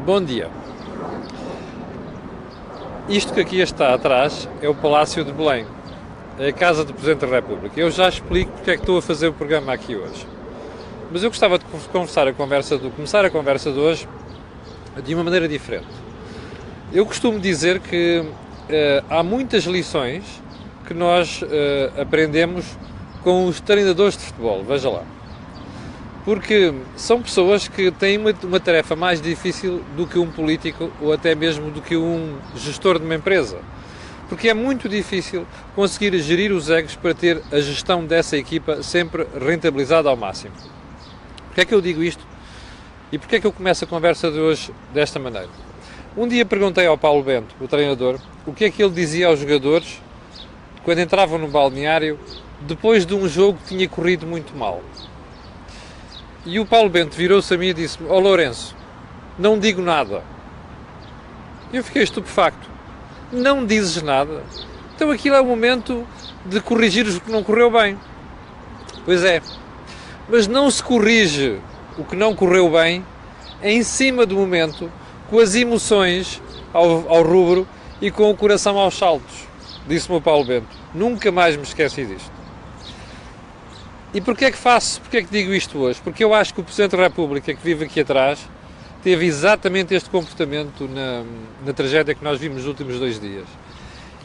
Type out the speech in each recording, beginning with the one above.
Bom dia. Isto que aqui está atrás é o Palácio de Belém, é a casa do Presidente da República. Eu já explico porque é que estou a fazer o programa aqui hoje. Mas eu gostava de começar a conversa de hoje de uma maneira diferente. Eu costumo dizer que há muitas lições que nós aprendemos com os treinadores de futebol, veja lá. Porque são pessoas que têm uma tarefa mais difícil do que um político ou até mesmo do que um gestor de uma empresa. Porque é muito difícil conseguir gerir os egos para ter a gestão dessa equipa sempre rentabilizada ao máximo. Porquê é que eu digo isto? E porquê é que eu começo a conversa de hoje desta maneira? Um dia perguntei ao Paulo Bento, o treinador, o que é que ele dizia aos jogadores quando entravam no balneário depois de um jogo que tinha corrido muito mal. E o Paulo Bento virou-se a mim e disse-me: "Ó Lourenço, não digo nada." Eu fiquei estupefacto. Não dizes nada? Então aquilo é o momento de corrigir o que não correu bem. Pois é, mas não se corrige o que não correu bem em cima do momento, com as emoções ao rubro e com o coração aos saltos, disse-me o Paulo Bento. Nunca mais me esqueci disto. E porquê é que digo isto hoje? Porque eu acho que o Presidente da República, que vive aqui atrás, teve exatamente este comportamento na tragédia que nós vimos nos últimos 2 dias.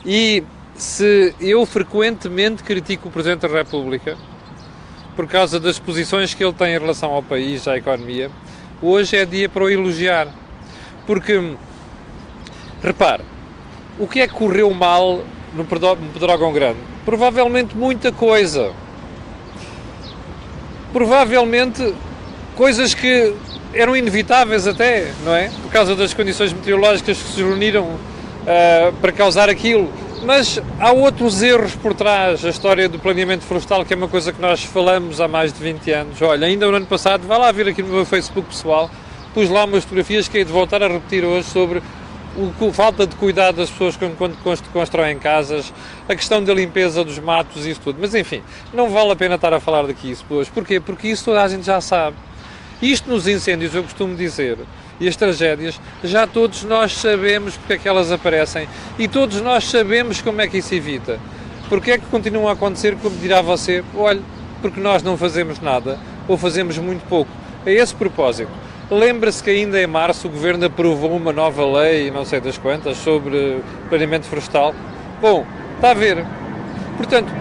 E se eu frequentemente critico o Presidente da República por causa das posições que ele tem em relação ao país, à economia, hoje é dia para o elogiar. Porque, repare, o que é que correu mal no Pedrógão Grande? Provavelmente muita coisa. Provavelmente coisas que eram inevitáveis até, não é? Por causa das condições meteorológicas que se reuniram para causar aquilo. Mas há outros erros por trás. A história do planeamento florestal, que é uma coisa que nós falamos há mais de 20 anos. Olha, ainda no ano passado, vá lá ver aqui no meu Facebook pessoal, pus lá umas fotografias que hei de voltar a repetir hoje sobre a falta de cuidado das pessoas quando constroem casas, a questão da limpeza dos matos e isso tudo. Mas enfim, não vale a pena estar a falar daqui isso hoje. Porquê? Porque isso toda a gente já sabe. Isto nos incêndios, eu costumo dizer, e as tragédias, já todos nós sabemos porque é que elas aparecem e todos nós sabemos como é que isso evita. Porque é que continuam a acontecer, como dirá você? Olha, porque nós não fazemos nada ou fazemos muito pouco. A esse propósito, lembra-se que ainda em março o Governo aprovou uma nova lei, não sei das quantas, sobre planeamento florestal. Bom, está a ver. Portanto,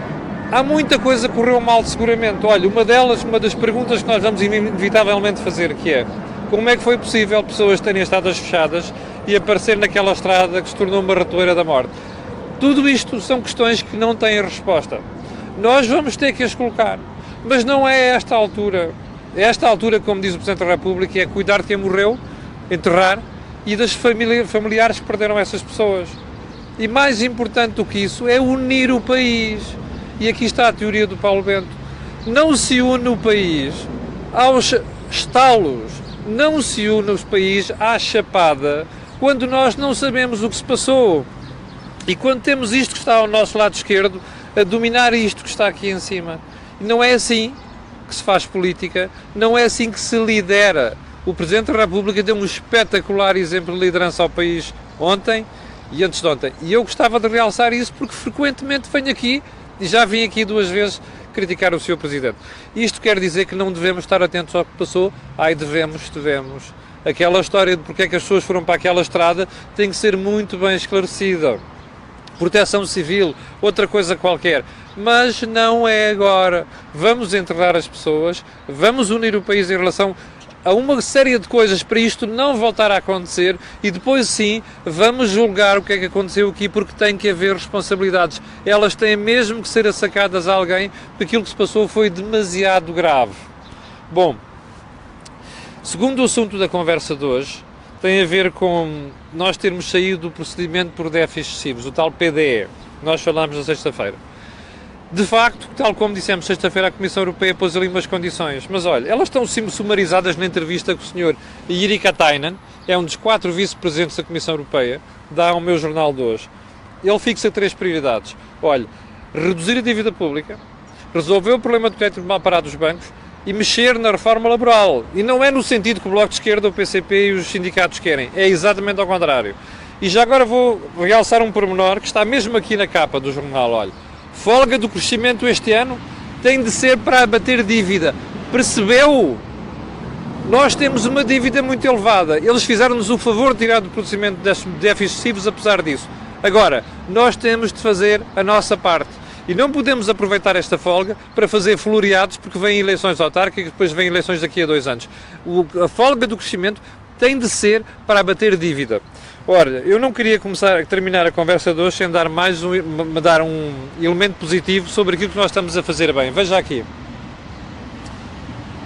há muita coisa que correu mal seguramente. Olha, uma das perguntas que nós vamos inevitavelmente fazer, que é: como é que foi possível pessoas terem estradas fechadas e aparecer naquela estrada que se tornou uma ratoeira da morte? Tudo isto são questões que não têm resposta. Nós vamos ter que as colocar, mas não é a esta altura. Esta altura, como diz o Presidente da República, é cuidar de quem morreu, enterrar, e das familiares que perderam essas pessoas. E mais importante do que isso é unir o país. E aqui está a teoria do Paulo Bento. Não se une o país aos estalos, não se une o país à chapada, quando nós não sabemos o que se passou. E quando temos isto que está ao nosso lado esquerdo a dominar isto que está aqui em cima. E não é assim que se faz política, não é assim que se lidera. O Presidente da República deu um espetacular exemplo de liderança ao país ontem e antes de ontem. E eu gostava de realçar isso porque frequentemente venho aqui, e já vim aqui 2 vezes, criticar o Sr. Presidente. Isto quer dizer que não devemos estar atentos ao que passou? Devemos. Aquela história de porque é que as pessoas foram para aquela estrada tem que ser muito bem esclarecida. Proteção civil, outra coisa qualquer. Mas não é agora. Vamos enterrar as pessoas, vamos unir o país em relação a uma série de coisas para isto não voltar a acontecer e depois sim vamos julgar o que é que aconteceu aqui, porque tem que haver responsabilidades. Elas têm mesmo que ser assacadas a alguém, porque aquilo que se passou foi demasiado grave. Bom, segundo o assunto da conversa de hoje, tem a ver com nós termos saído do procedimento por déficits excessivos, o tal PDE, que nós falámos na sexta-feira. De facto, tal como dissemos sexta-feira, a Comissão Europeia pôs ali umas condições, mas olha, elas estão sumarizadas na entrevista que o Sr. Jyrki Katainen, é um dos 4 vice-presidentes da Comissão Europeia, dá ao meu jornal de hoje. Ele fixa 3 prioridades. Olha, reduzir a dívida pública, resolver o problema do crédito mal parado dos bancos, e mexer na reforma laboral. E não é no sentido que o Bloco de Esquerda, o PCP e os sindicatos querem, é exatamente ao contrário. E já agora vou realçar um pormenor que está mesmo aqui na capa do jornal, olha. Folga do crescimento este ano tem de ser para abater dívida. Percebeu? Nós temos uma dívida muito elevada. Eles fizeram-nos o favor de tirar do procedimento de déficits excessivos apesar disso. Agora, nós temos de fazer a nossa parte. E não podemos aproveitar esta folga para fazer floreados porque vêm eleições autárquicas e depois vêm eleições daqui a 2 anos. A folga do crescimento tem de ser para abater dívida. Ora, eu não queria terminar a conversa de hoje sem dar dar um elemento positivo sobre aquilo que nós estamos a fazer bem. Veja aqui.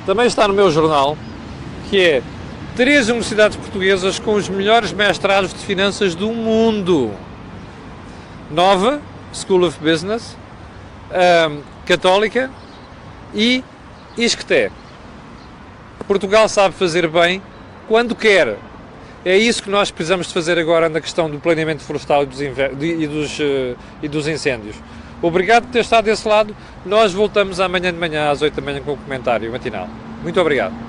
Também está no meu jornal, que é 3 universidades portuguesas com os melhores mestrados de finanças do mundo. Nova, School of Business, Católica e Isqueté. Portugal sabe fazer bem quando quer. É isso que nós precisamos de fazer agora na questão do planeamento florestal e dos incêndios. Obrigado por ter estado desse lado. Nós voltamos amanhã de manhã às 8 da manhã com o comentário matinal. Muito obrigado.